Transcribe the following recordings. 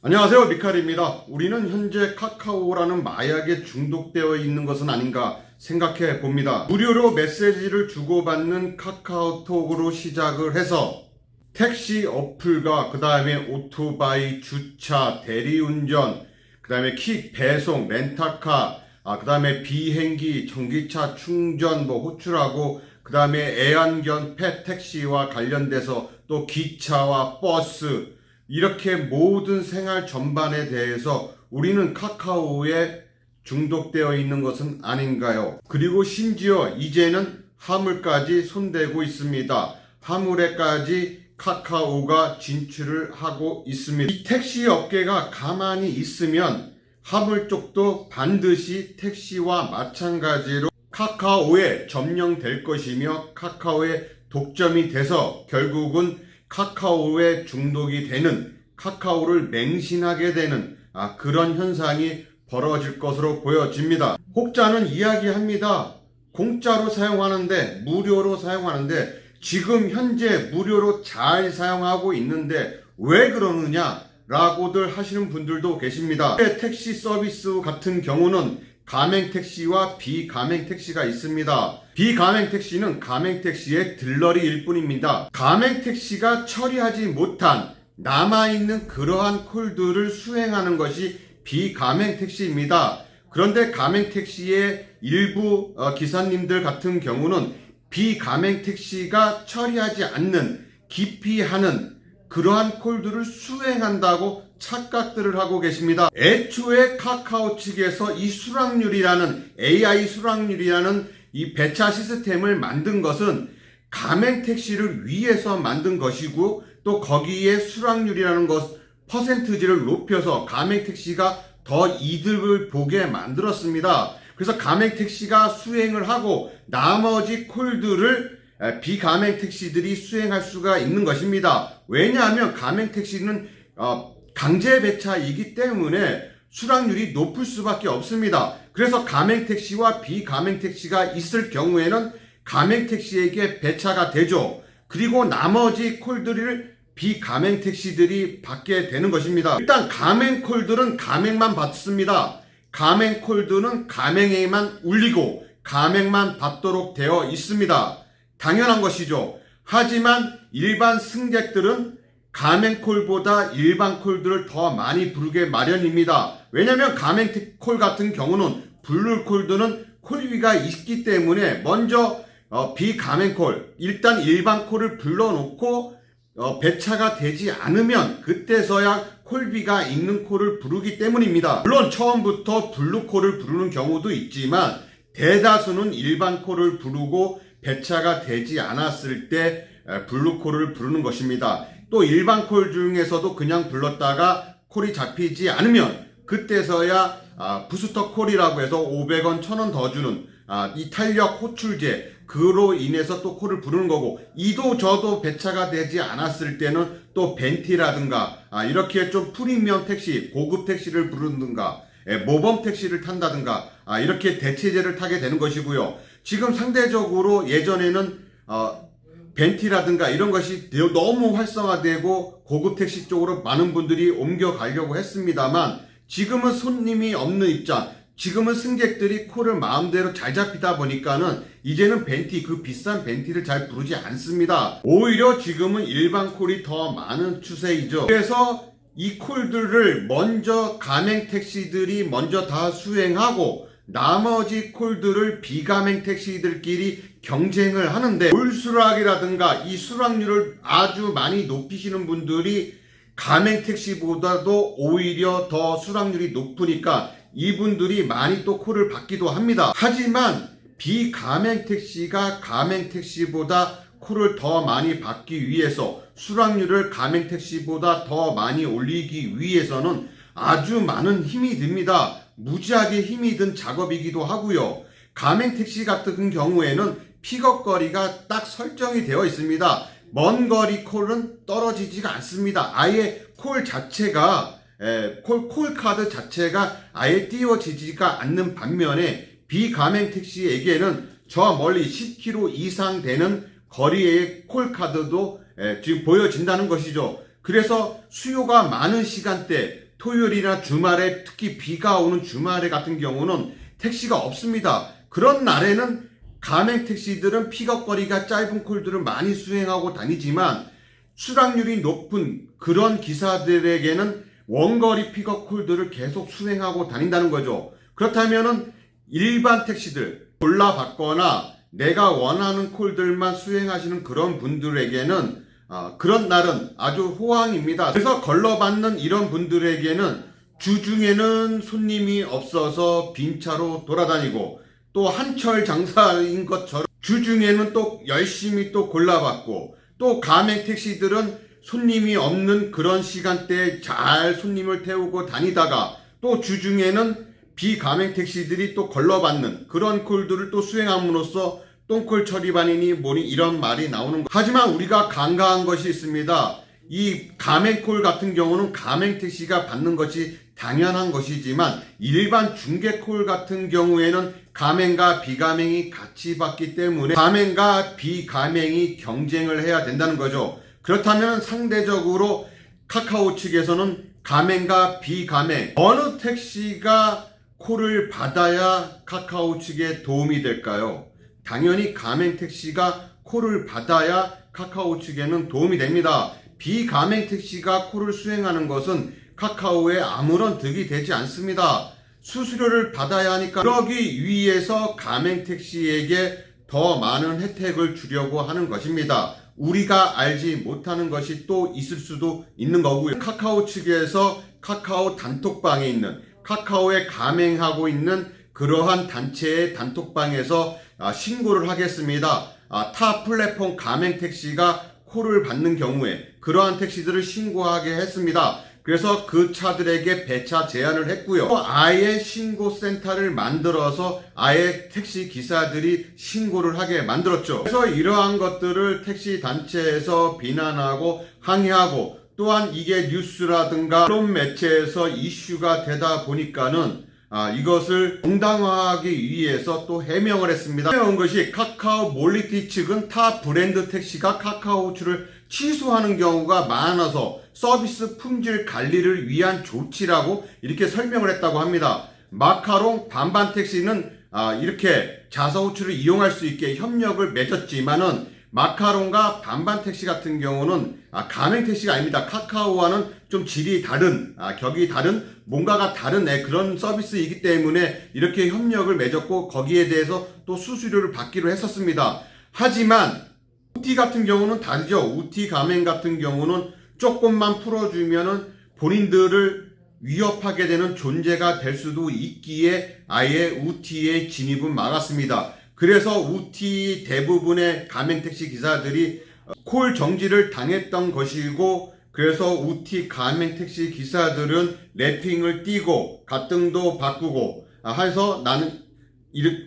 안녕하세요, 미칼입니다. 우리는 현재 카카오라는 마약에 중독되어 있는 것은 아닌가 생각해 봅니다. 무료로 메시지를 주고받는 카카오톡으로 시작을 해서 택시 어플과 그 다음에 오토바이, 주차, 대리운전, 그 다음에 킥, 배송, 렌터카, 그 다음에 비행기, 전기차 충전, 호출하고, 그 다음에 애완견 펫 택시와 관련돼서 또 기차와 버스, 이렇게 모든 생활 전반에 대해서 우리는 카카오에 중독되어 있는 것은 아닌가요? 그리고 심지어 이제는 화물까지 손대고 있습니다. 화물에까지 카카오가 진출을 하고 있습니다. 이 택시 업계가 가만히 있으면 화물 쪽도 반드시 택시와 마찬가지로 카카오에 점령될 것이며 카카오에 독점이 돼서 결국은 카카오에 중독이 되는, 카카오를 맹신하게 되는 그런 현상이 벌어질 것으로 보여집니다. 혹자는 이야기합니다. 공짜로 사용하는데, 무료로 사용하는데, 지금 현재 무료로 잘 사용하고 있는데 왜 그러느냐 라고들 하시는 분들도 계십니다. 택시 서비스 같은 경우는 가맹택시와 비가맹택시가 있습니다. 비가맹택시는 가맹택시의 들러리일 뿐입니다. 가맹택시가 처리하지 못한 남아있는 그러한 콜들을 수행하는 것이 비가맹택시입니다. 그런데 가맹택시의 일부 기사님들 같은 경우는 비가맹택시가 처리하지 않는, 기피하는 그러한 콜들을 수행한다고 착각들을 하고 계십니다. 애초에 카카오 측에서 이 수락률이라는, AI 수락률이라는 이 배차 시스템을 만든 것은 가맹택시를 위해서 만든 것이고, 또 거기에 수락률이라는 것, 퍼센트지를 높여서 가맹택시가 더 이득을 보게 만들었습니다. 그래서 가맹택시가 수행을 하고 나머지 콜들을 비가맹택시들이 수행할 수가 있는 것입니다. 왜냐하면 가맹택시는 강제 배차이기 때문에 수락률이 높을 수밖에 없습니다. 그래서 가맹택시와 비가맹택시가 있을 경우에는 가맹택시에게 배차가 되죠. 그리고 나머지 콜들을 비가맹택시들이 받게 되는 것입니다. 일단 가맹콜들은 가맹만 받습니다. 가맹콜들은 가맹에만 울리고 가맹만 받도록 되어 있습니다. 당연한 것이죠. 하지만 일반 승객들은 가맹콜보다 일반 콜들을 더 많이 부르게 마련입니다. 왜냐하면 가맹콜 같은 경우는 블루콜들은 콜비가 있기 때문에 먼저 비가맹콜, 일단 일반 콜을 불러놓고 배차가 되지 않으면 그때서야 콜비가 있는 콜을 부르기 때문입니다. 물론 처음부터 블루콜을 부르는 경우도 있지만 대다수는 일반 콜을 부르고 배차가 되지 않았을 때 블루콜을 부르는 것입니다. 또 일반 콜 중에서도 그냥 불렀다가 콜이 잡히지 않으면 그때서야 부스터 콜이라고 해서 500원, 1000원 더 주는 이 탄력 호출제, 그로 인해서 또 콜을 부르는 거고, 이도 저도 배차가 되지 않았을 때는 또 벤티라든가 이렇게 좀 프리미엄 택시, 고급 택시를 부르든가 모범 택시를 탄다든가 이렇게 대체제를 타게 되는 것이고요. 지금 상대적으로 예전에는 벤티라든가 이런 것이 너무 활성화되고 고급 택시 쪽으로 많은 분들이 옮겨가려고 했습니다만 지금은 손님이 없는 입장, 지금은 승객들이 콜을 마음대로 잘 잡히다 보니까는 이제는 벤티, 그 비싼 벤티를 잘 부르지 않습니다. 오히려 지금은 일반 콜이 더 많은 추세이죠. 그래서 이 콜들을 먼저 가맹 택시들이 먼저 다 수행하고 나머지 콜들을 비가맹 택시들끼리 경쟁을 하는데, 올수락이라든가 이 수락률을 아주 많이 높이시는 분들이 가맹 택시보다도 오히려 더 수락률이 높으니까 이분들이 많이 또 콜을 받기도 합니다. 하지만 비가맹 택시가 가맹 택시보다 콜을 더 많이 받기 위해서, 수락률을 가맹 택시보다 더 많이 올리기 위해서는 아주 많은 힘이 듭니다. 무지하게 힘이 든 작업이기도 하고요. 가맹 택시 같은 경우에는 픽업 거리가 딱 설정이 되어 있습니다. 먼 거리 콜은 떨어지지가 않습니다. 아예 콜 자체가 콜 카드 자체가 아예 띄워지지가 않는 반면에 비가맹 택시에게는 저 멀리 10km 이상 되는 거리의 콜 카드도 지금 보여진다는 것이죠. 그래서 수요가 많은 시간대, 토요일이나 주말에, 특히 비가 오는 주말에 같은 경우는 택시가 없습니다. 그런 날에는 가맹 택시들은 픽업거리가 짧은 콜들을 많이 수행하고 다니지만 수락률이 높은 그런 기사들에게는 원거리 픽업 콜들을 계속 수행하고 다닌다는 거죠. 그렇다면은 일반 택시들 골라받거나 내가 원하는 콜들만 수행하시는 그런 분들에게는 그런 날은 아주 호황입니다. 그래서 걸러받는 이런 분들에게는 주중에는 손님이 없어서 빈 차로 돌아다니고, 또 한철 장사인 것처럼 주중에는 또 열심히 또 골라받고, 또 가맹 택시들은 손님이 없는 그런 시간대에 잘 손님을 태우고 다니다가 또 주중에는 비가맹 택시들이 또 걸러받는 그런 콜들을 또 수행함으로써 똥콜 처리반이니 뭐니 이런 말이 나오는 거. 하지만 우리가 간과한 것이 있습니다. 이 가맹콜 같은 경우는 가맹 택시가 받는 것이 당연한 것이지만 일반 중개콜 같은 경우에는 가맹과 비가맹이 같이 받기 때문에 가맹과 비가맹이 경쟁을 해야 된다는 거죠. 그렇다면 상대적으로 카카오 측에서는 가맹과 비가맹 어느 택시가 콜을 받아야 카카오 측에 도움이 될까요? 당연히 가맹 택시가 콜을 받아야 카카오 측에는 도움이 됩니다. 비가맹 택시가 콜을 수행하는 것은 카카오에 아무런 득이 되지 않습니다. 수수료를 받아야 하니까, 그러기 위해서 가맹 택시에게 더 많은 혜택을 주려고 하는 것입니다. 우리가 알지 못하는 것이 또 있을 수도 있는 거고요. 카카오 측에서 카카오 단톡방에 있는, 카카오에 가맹하고 있는 그러한 단체의 단톡방에서 신고를 하겠습니다. 타 플랫폼 가맹 택시가 콜을 받는 경우에 그러한 택시들을 신고하게 했습니다. 그래서 그 차들에게 배차 제한을 했고요. 또 아예 신고센터를 만들어서 아예 택시 기사들이 신고를 하게 만들었죠. 그래서 이러한 것들을 택시 단체에서 비난하고 항의하고, 또한 이게 뉴스라든가 언론 매체에서 이슈가 되다 보니까는 이것을 정당화하기 위해서 또 해명을 했습니다. 해명한 것이 카카오 몰리티 측은 타 브랜드 택시가 카카오 호출을 취소하는 경우가 많아서 서비스 품질 관리를 위한 조치라고 이렇게 설명을 했다고 합니다. 마카롱 반반 택시는 이렇게 자사 호출을 이용할 수 있게 협력을 맺었지만은 마카롱과 반반 택시 같은 경우는 가맹 택시가 아닙니다. 카카오와는 좀 질이 다른, 격이 다른, 뭔가가 다른 그런 서비스이기 때문에 이렇게 협력을 맺었고, 거기에 대해서 또 수수료를 받기로 했었습니다. 하지만 우티 같은 경우는 다르죠. 우티 가맹 같은 경우는 조금만 풀어주면은 본인들을 위협하게 되는 존재가 될 수도 있기에 아예 우티의 진입은 막았습니다. 그래서 우티 대부분의 가맹택시 기사들이 콜 정지를 당했던 것이고, 그래서 우티 가맹택시 기사들은 랩핑을 띄고 가등도 바꾸고 해서 나는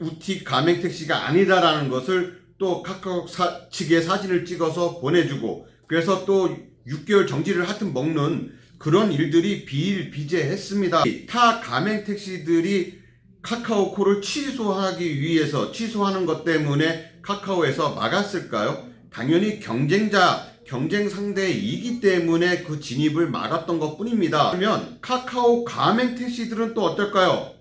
우티 가맹택시가 아니다라는 것을 또 카카오 측에 사진을 찍어서 보내주고, 그래서 또 6개월 정지를 하여튼 먹는 그런 일들이 비일비재했습니다. 타 가맹택시들이 카카오 콜을 취소하기 위해서, 취소하는 것 때문에 카카오에서 막았을까요? 당연히 경쟁 상대이기 때문에 그 진입을 막았던 것 뿐입니다. 그러면 카카오 가맹 택시들은 또 어떨까요?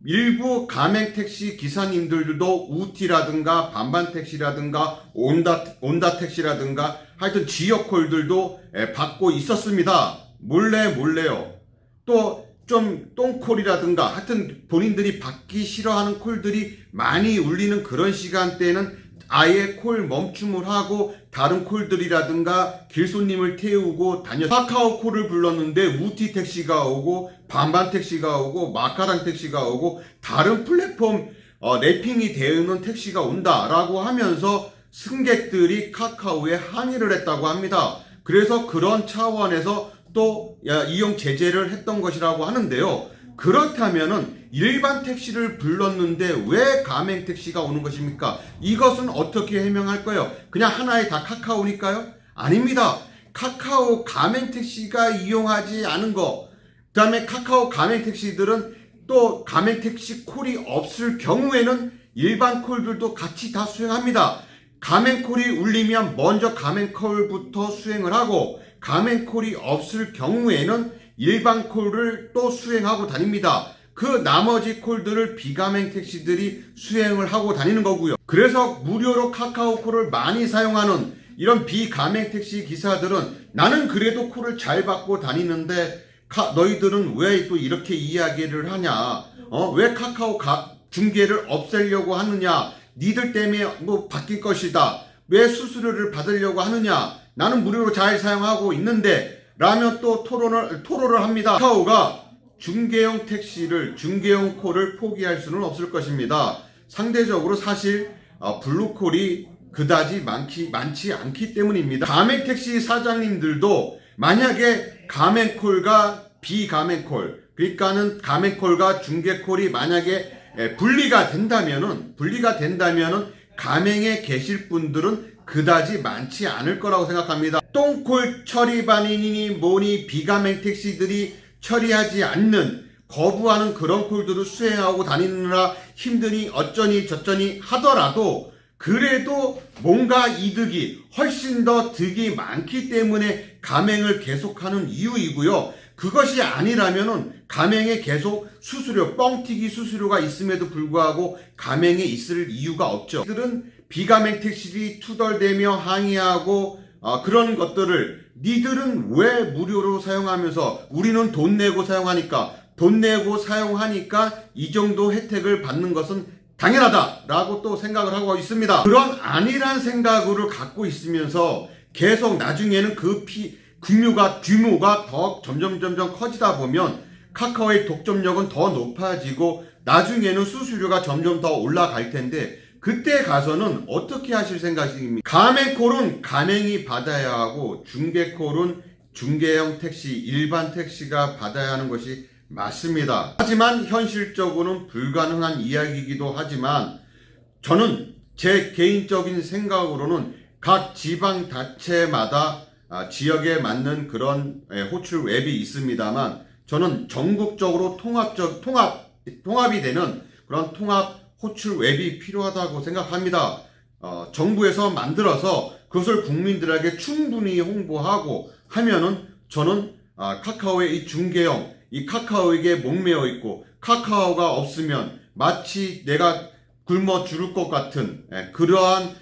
일부 가맹 택시 기사님들도 우티라든가 반반 택시라든가 온다 택시라든가 하여튼 지역 콜들도 받고 있었습니다. 몰래요. 또 좀 똥콜이라든가 하여튼 본인들이 받기 싫어하는 콜들이 많이 울리는 그런 시간대에는 아예 콜 멈춤을 하고 다른 콜들이라든가 길손님을 태우고 카카오 콜을 불렀는데 우티 택시가 오고 반반 택시가 오고 마카랑 택시가 오고 다른 플랫폼 랩핑이 되는 택시가 온다라고 하면서 승객들이 카카오에 항의를 했다고 합니다. 그래서 그런 차원에서 또 이용 제재를 했던 것이라고 하는데요. 그렇다면은 일반 택시를 불렀는데 왜 가맹 택시가 오는 것입니까? 이것은 어떻게 해명할까요? 그냥 하나의 다 카카오니까요? 아닙니다. 카카오 가맹 택시가 이용하지 않은 거, 그 다음에 카카오 가맹 택시들은 또 가맹 택시 콜이 없을 경우에는 일반 콜들도 같이 다 수행합니다. 가맹 콜이 울리면 먼저 가맹 콜부터 수행을 하고, 가맹 콜이 없을 경우에는 일반 콜을 또 수행하고 다닙니다. 그 나머지 콜들을 비가맹 택시들이 수행을 하고 다니는 거고요. 그래서 무료로 카카오콜을 많이 사용하는 이런 비가맹 택시 기사들은 나는 그래도 콜을 잘 받고 다니는데 너희들은 왜 또 이렇게 이야기를 하냐? 왜 카카오 중계를 없애려고 하느냐? 니들 때문에 뭐 바뀔 것이다. 왜 수수료를 받으려고 하느냐? 나는 무료로 잘 사용하고 있는데 라며 또 토로를 합니다. 카카오가 중개용 택시를, 중개용 콜을 포기할 수는 없을 것입니다. 상대적으로 사실 블루콜이 그다지 많지 않기 때문입니다. 가맹택시 사장님들도 만약에 가맹콜과 비가맹콜, 그러니까는 가맹콜과 중개콜이 만약에 분리가 된다면은 가맹에 계실 분들은 그다지 많지 않을 거라고 생각합니다. 똥콜 처리반이니 뭐니 비가맹 택시들이 처리하지 않는, 거부하는 그런 콜들을 수행하고 다니느라 힘드니 어쩌니 저쩌니 하더라도 그래도 뭔가 이득이 훨씬 더 득이 많기 때문에 가맹을 계속하는 이유이고요. 그것이 아니라면은 가맹에 계속 수수료, 뻥튀기 수수료가 있음에도 불구하고 가맹에 있을 이유가 없죠. 이들은 비가맹 택시들이 투덜대며 항의하고 그런 것들을 니들은 왜 무료로 사용하면서 우리는 돈 내고 사용하니까 이 정도 혜택을 받는 것은 당연하다라고 또 생각을 하고 있습니다. 그런 아니란 생각을 갖고 있으면서 계속 나중에는 그 규모가 더 점점 커지다 보면 카카오의 독점력은 더 높아지고 나중에는 수수료가 점점 더 올라갈 텐데 그때 가서는 어떻게 하실 생각입니까? 가맹콜은 가맹이 받아야 하고 중개콜은 중개형 택시, 일반 택시가 받아야 하는 것이 맞습니다. 하지만 현실적으로는 불가능한 이야기이기도 하지만 저는 제 개인적인 생각으로는 각 지방자치마다 지역에 맞는 그런 호출 앱이 있습니다만 저는 전국적으로 통합이 되는 그런 통합 호출 웹이 필요하다고 생각합니다. 정부에서 만들어서 그것을 국민들에게 충분히 홍보하고 하면은 저는 카카오의 이 중개형, 이 카카오에게 목매어 있고 카카오가 없으면 마치 내가 굶어 죽을 것 같은 그러한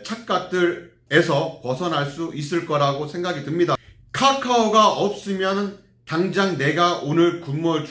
착각들에서 벗어날 수 있을 거라고 생각이 듭니다. 카카오가 없으면 당장 내가 오늘 굶어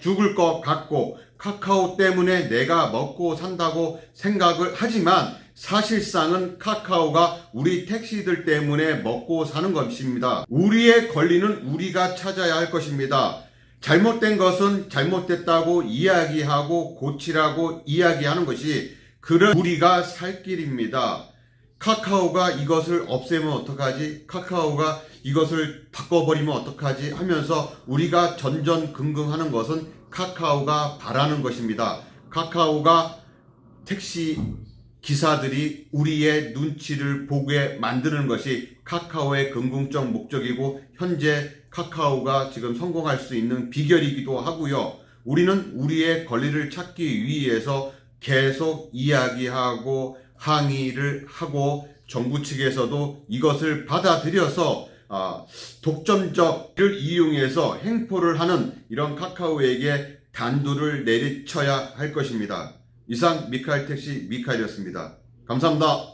죽을 것 같고 카카오 때문에 내가 먹고 산다고 생각을 하지만 사실상은 카카오가 우리 택시들 때문에 먹고 사는 것입니다. 우리의 권리는 우리가 찾아야 할 것입니다. 잘못된 것은 잘못됐다고 이야기하고 고치라고 이야기하는 것이 그런 우리가 살 길입니다. 카카오가 이것을 없애면 어떡하지? 카카오가 이것을 바꿔버리면 어떡하지? 하면서 우리가 전전긍긍하는 것은 카카오가 바라는 것입니다. 카카오가 택시 기사들이 우리의 눈치를 보게 만드는 것이 카카오의 궁극적 목적이고 현재 카카오가 지금 성공할 수 있는 비결이기도 하고요. 우리는 우리의 권리를 찾기 위해서 계속 이야기하고 항의를 하고 정부 측에서도 이것을 받아들여서 독점적을 이용해서 행포를 하는 이런 카카오에게 단두를 내리쳐야 할 것입니다. 이상 미카엘 택시 미카엘이었습니다. 감사합니다.